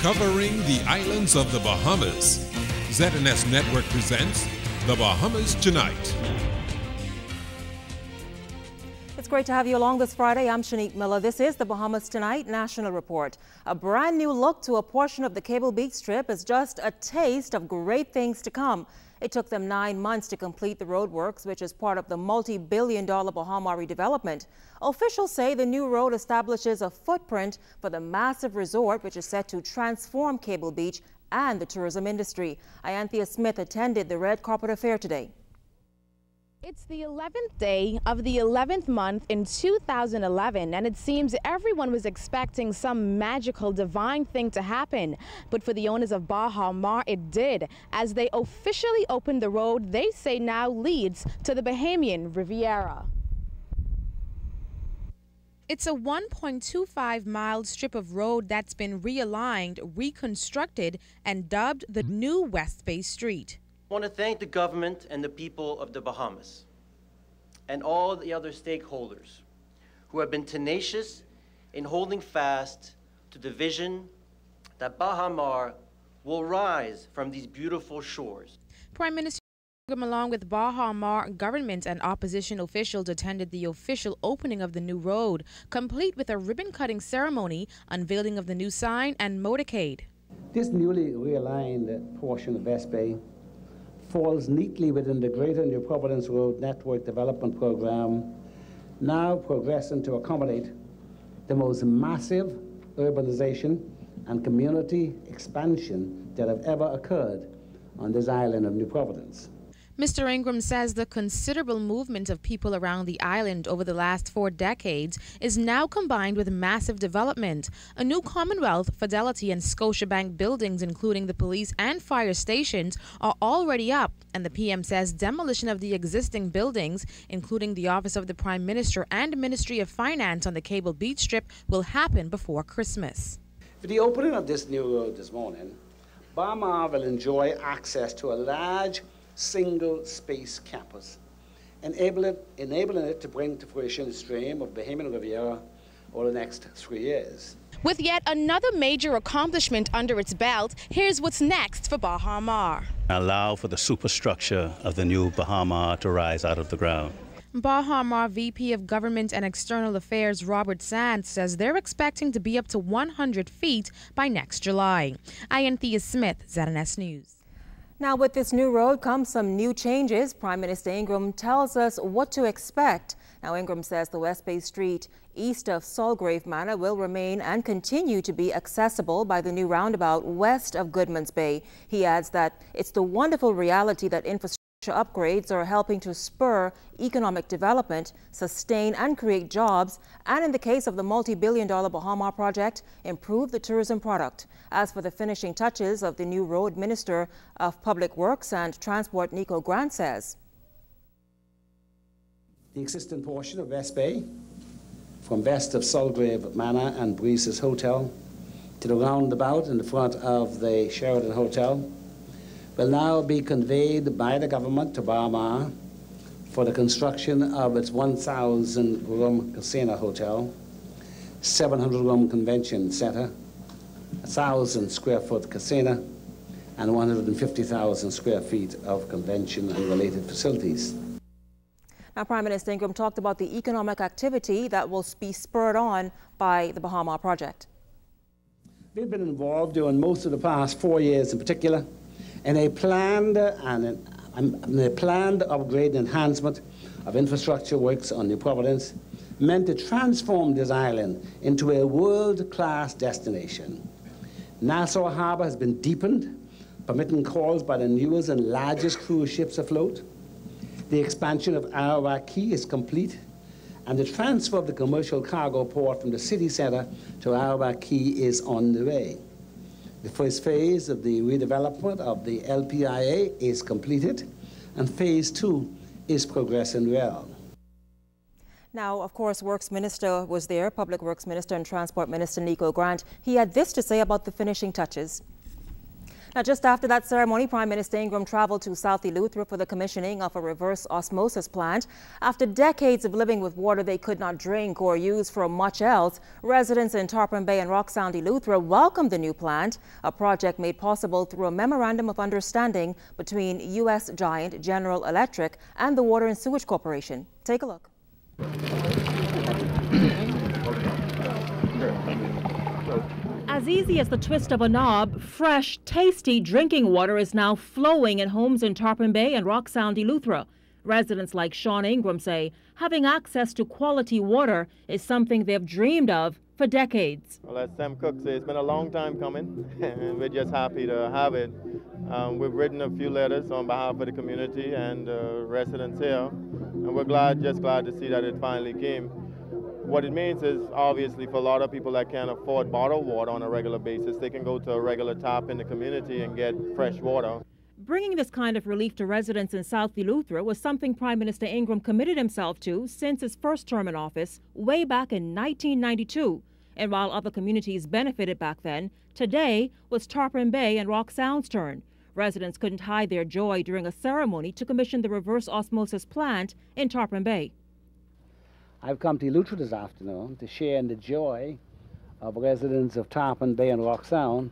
Covering the islands of the Bahamas, ZNS Network presents The Bahamas Tonight. It's great to have you along this Friday. I'm Shanique Miller. This is The Bahamas Tonight National Report. A brand new look to a portion of the Cable Beach Strip is just a taste of great things to come. It took them 9 months to complete the roadworks, which is part of the multi-billion-dollar Bahama redevelopment. Officials say the new road establishes a footprint for the massive resort, which is set to transform Cable Beach and the tourism industry. Ianthea Smith attended the red carpet affair today. It's the 11th day of the 11th month in 2011, and it seems everyone was expecting some magical divine thing to happen. But for the owners of Baha Mar, it did, as they officially opened the road they say now leads to the Bahamian Riviera. It's a 1.25-mile strip of road that's been realigned, reconstructed, and dubbed the new West Bay Street. I want to thank the government and the people of the Bahamas and all the other stakeholders who have been tenacious in holding fast to the vision that Baha Mar will rise from these beautiful shores. Prime Minister along with Baha Mar government and opposition officials attended the official opening of the new road, complete with a ribbon-cutting ceremony, unveiling of the new sign and motorcade. This newly realigned portion of West Bay falls neatly within the Greater New Providence Road Network Development Program, now progressing to accommodate the most massive urbanization and community expansion that have ever occurred on this island of New Providence. Mr. Ingram says the considerable movement of people around the island over the last 4 decades is now combined with massive development. A new Commonwealth, Fidelity, and Scotiabank buildings, including the police and fire stations, are already up, and the PM says demolition of the existing buildings, including the Office of the Prime Minister and Ministry of Finance on the Cable Beach Strip, will happen before Christmas. For the opening of this new road this morning, Baha will enjoy access to a large single-space campus, enabling it to bring to fruition the stream of Bahamian Riviera over the next 3 years. With yet another major accomplishment under its belt, here's what's next for Baha Mar. Allow for the superstructure of the new Baha Mar to rise out of the ground. Baha Mar VP of Government and External Affairs Robert Sands says they're expecting to be up to 100 feet by next July. Ianthea Smith, ZNS News. Now, with this new road comes some new changes. Prime Minister Ingram tells us what to expect. Now, Ingram says the West Bay Street east of Sulgrave Manor will remain and continue to be accessible by the new roundabout west of Goodman's Bay. He adds that it's the wonderful reality that infrastructure upgrades are helping to spur economic development, sustain and create jobs, and in the case of the multi-billion-dollar Baha Mar project, improve the tourism product. As for the finishing touches of the new road, Minister of Public Works and Transport Nico Grant says the existing portion of West Bay, from west of Sulgrave Manor and Breeze's Hotel to the roundabout in the front of the Sheridan Hotel, will now be conveyed by the government to Baha Mar for the construction of its 1,000-room casino hotel, 700-room convention center, 1,000-square-foot casino, and 150,000 square feet of convention and related facilities. Now, Prime Minister Ingram talked about the economic activity that will be spurred on by the Baha Mar project. We've been involved during most of the past 4 years in particular in a planned upgrade and enhancement of infrastructure works on New Providence, meant to transform this island into a world-class destination. Nassau Harbor has been deepened, permitting calls by the newest and largest cruise ships afloat. The expansion of Arawak Key is complete, and the transfer of the commercial cargo port from the city center to Arawak Key is on the way. The first phase of the redevelopment of the LPIA is completed, and phase 2 is progressing well. Now, of course, Works Minister was there, Public Works Minister and Transport Minister Nico Grant. He had this to say about the finishing touches. Now, just after that ceremony, Prime Minister Ingram traveled to South Eleuthera for the commissioning of a reverse osmosis plant. After decades of living with water they could not drink or use for much else, residents in Tarpon Bay and Rock Sound, Eleuthera welcomed the new plant, a project made possible through a memorandum of understanding between U.S. giant General Electric and the Water and Sewage Corporation. Take a look. As easy as the twist of a knob, fresh, tasty drinking water is now flowing in homes in Tarpon Bay and Rock Sound, Eleuthera. Residents like Sean Ingram say having access to quality water is something they've dreamed of for decades. Well, as Sam Cook said, it's been a long time coming, and we're just happy to have it. We've written a few letters on behalf of the community and residents here, and we're just glad to see that it finally came. What it means is, obviously, for a lot of people that can't afford bottled water on a regular basis, they can go to a regular tap in the community and get fresh water. Bringing this kind of relief to residents in South Eleuthera was something Prime Minister Ingram committed himself to since his first term in office way back in 1992. And while other communities benefited back then, today was Tarpon Bay and Rock Sound's turn. Residents couldn't hide their joy during a ceremony to commission the reverse osmosis plant in Tarpon Bay. I've come to Eleuthera this afternoon to share in the joy of residents of Tarpon Bay and Rock Sound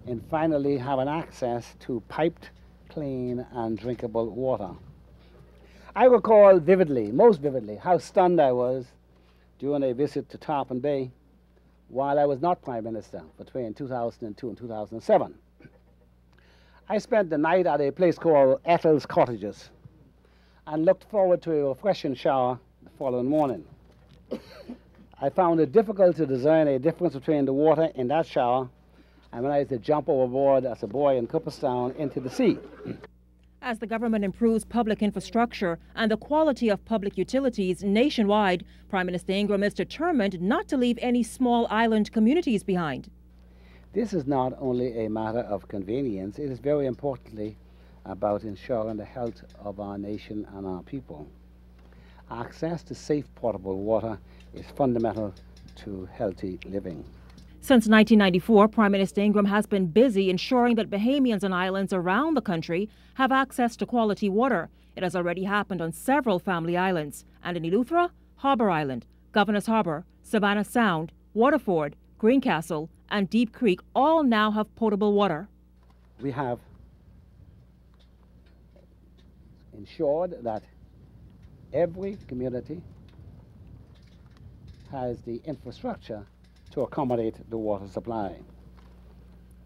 in finally having access to piped, clean and drinkable water. I recall vividly, most vividly, how stunned I was during a visit to Tarpon Bay while I was not Prime Minister between 2002 and 2007. I spent the night at a place called Ethel's Cottages and looked forward to a refreshing shower the following morning. I found it difficult to discern a difference between the water in that shower and when I used to jump overboard as a boy in Cooperstown into the sea. As the government improves public infrastructure and the quality of public utilities nationwide, Prime Minister Ingram is determined not to leave any small island communities behind. This is not only a matter of convenience, it is very importantly about ensuring the health of our nation and our people. Access to safe potable water is fundamental to healthy living. Since 1994, Prime Minister Ingram has been busy ensuring that Bahamians and islands around the country have access to quality water. It has already happened on several family islands, and in Eleuthera, Harbour Island, Governor's Harbour, Savannah Sound, Waterford, Greencastle and Deep Creek all now have potable water. We have ensured that every community has the infrastructure to accommodate the water supply.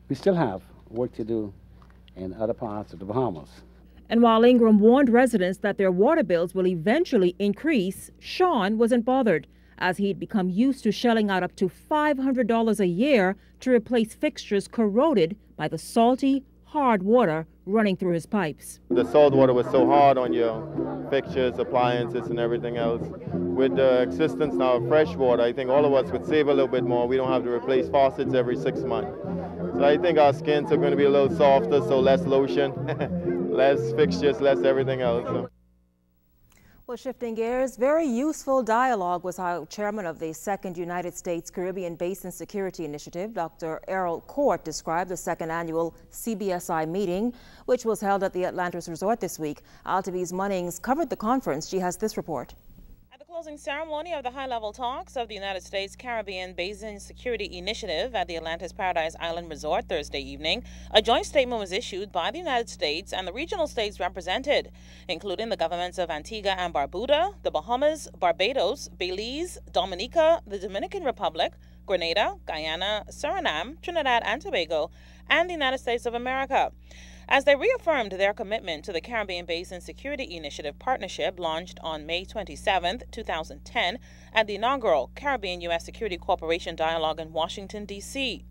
We still have work to do in other parts of the Bahamas. And while Ingram warned residents that their water bills will eventually increase, Sean wasn't bothered, as he'd become used to shelling out up to $500 a year to replace fixtures corroded by the salty, hard water running through his pipes. The salt water was so hard on your fixtures, appliances and everything else. With the existence now of fresh water, I think all of us would save a little bit more. We don't have to replace faucets every 6 months. So I think our skins are going to be a little softer, so less lotion, less fixtures, less everything else. Well, shifting gears, very useful dialogue was how chairman of the 2nd United States Caribbean Basin Security Initiative, Dr. Errol Court, described the 2nd annual CBSI meeting, which was held at the Atlantis Resort this week. Altavi's Munnings covered the conference. She has this report. At the closing ceremony of the high-level talks of the United States Caribbean Basin Security Initiative at the Atlantis Paradise Island Resort Thursday evening, a joint statement was issued by the United States and the regional states represented, including the governments of Antigua and Barbuda, the Bahamas, Barbados, Belize, Dominica, the Dominican Republic, Grenada, Guyana, Suriname, Trinidad and Tobago, and the United States of America, as they reaffirmed their commitment to the Caribbean Basin Security Initiative partnership launched on May 27, 2010 at the inaugural Caribbean-U.S. Security Cooperation Dialogue in Washington, D.C.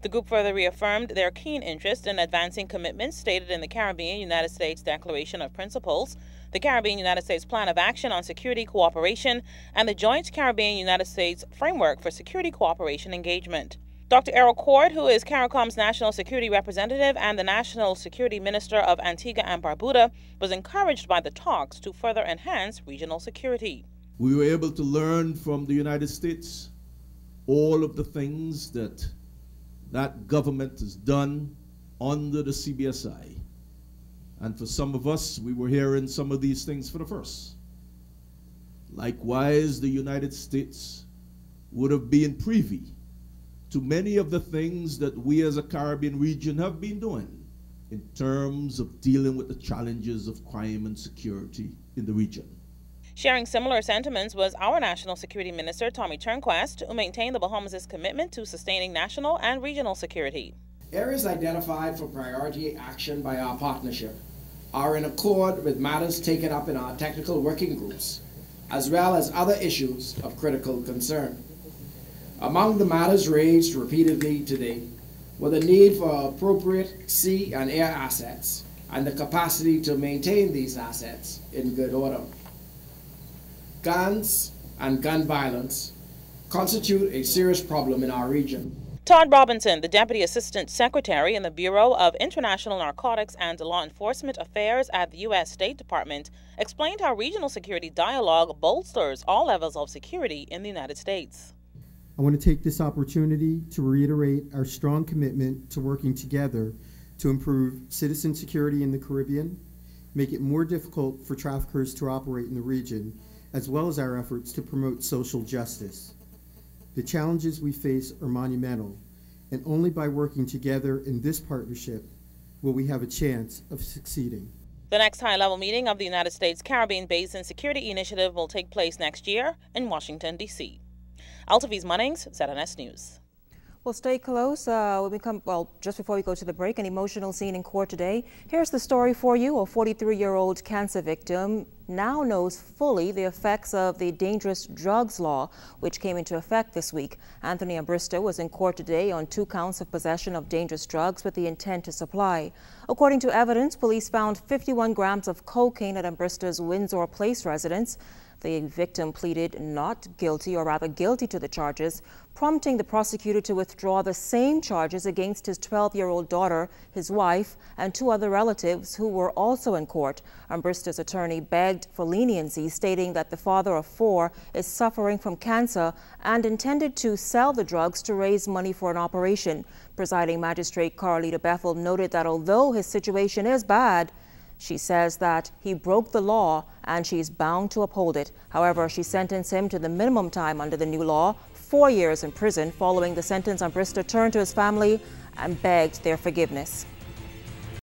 The group further reaffirmed their keen interest in advancing commitments stated in the Caribbean-United States Declaration of Principles, the Caribbean-United States Plan of Action on Security Cooperation, and the Joint Caribbean-United States Framework for Security Cooperation Engagement. Dr. Errol Court, who is CARICOM's National Security Representative and the National Security Minister of Antigua and Barbuda, was encouraged by the talks to further enhance regional security. We were able to learn from the United States all of the things that government has done under the CBSI. And for some of us, we were hearing some of these things for the first. Likewise, the United States would have been privy to many of the things that we as a Caribbean region have been doing in terms of dealing with the challenges of crime and security in the region. Sharing similar sentiments was our National Security Minister, Tommy Turnquest, who maintained the Bahamas' commitment to sustaining national and regional security. Areas identified for priority action by our partnership are in accord with matters taken up in our technical working groups, as well as other issues of critical concern. Among the matters raised repeatedly today were the need for appropriate sea and air assets and the capacity to maintain these assets in good order. Guns and gun violence constitute a serious problem in our region. Todd Robinson, the Deputy Assistant Secretary in the Bureau of International Narcotics and Law Enforcement Affairs at the U.S. State Department, explained how regional security dialogue bolsters all levels of security in the United States. I want to take this opportunity to reiterate our strong commitment to working together to improve citizen security in the Caribbean, make it more difficult for traffickers to operate in the region, as well as our efforts to promote social justice. The challenges we face are monumental, and only by working together in this partnership will we have a chance of succeeding. The next high-level meeting of the United States Caribbean Basin Security Initiative will take place next year in Washington, D.C. Altaviz Munnings, ZNS News. Well, stay close. Just before we go to the break, an emotional scene in court today. Here's the story for you. A 43-year-old cancer victim now knows fully the effects of the dangerous drugs law, which came into effect this week. Anthony Ambrister was in court today on 2 counts of possession of dangerous drugs with the intent to supply. According to evidence, police found 51 grams of cocaine at Ambrister's Windsor Place residence. The victim pleaded not guilty, or rather guilty to the charges, prompting the prosecutor to withdraw the same charges against his 12-year-old daughter, his wife, and 2 other relatives who were also in court. Ambrister's attorney begged for leniency, stating that the father of 4 is suffering from cancer and intended to sell the drugs to raise money for an operation. Presiding Magistrate Carlita Bethel noted that although his situation is bad, she says that he broke the law and she's bound to uphold it. However, she sentenced him to the minimum time under the new law, 4 years in prison. Following the sentence, Ambrister turned to his family and begged their forgiveness.